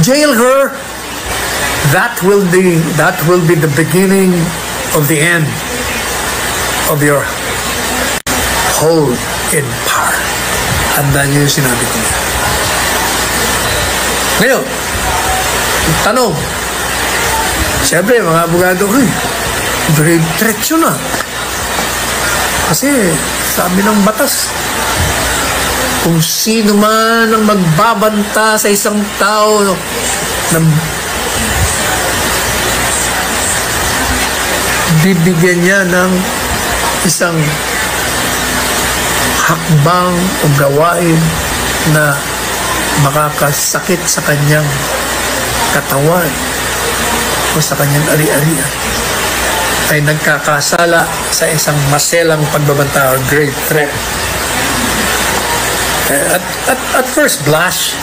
jail her, that will be the beginning of the end of your hold in power. Tandaan niyo yung sinabi ko. Ngayon, tanong, siyempre mga abogado, very diretso na. Kasi sabi ng batas, kung sino man ang magbabanta sa isang tao na bibigyan niya ng isang hakbang o gawain na makakasakit sa kanyang katawan o sa kanyang ari-arian, ay nagkakasala sa isang maselang pagbabanta or grave threat. At first blush,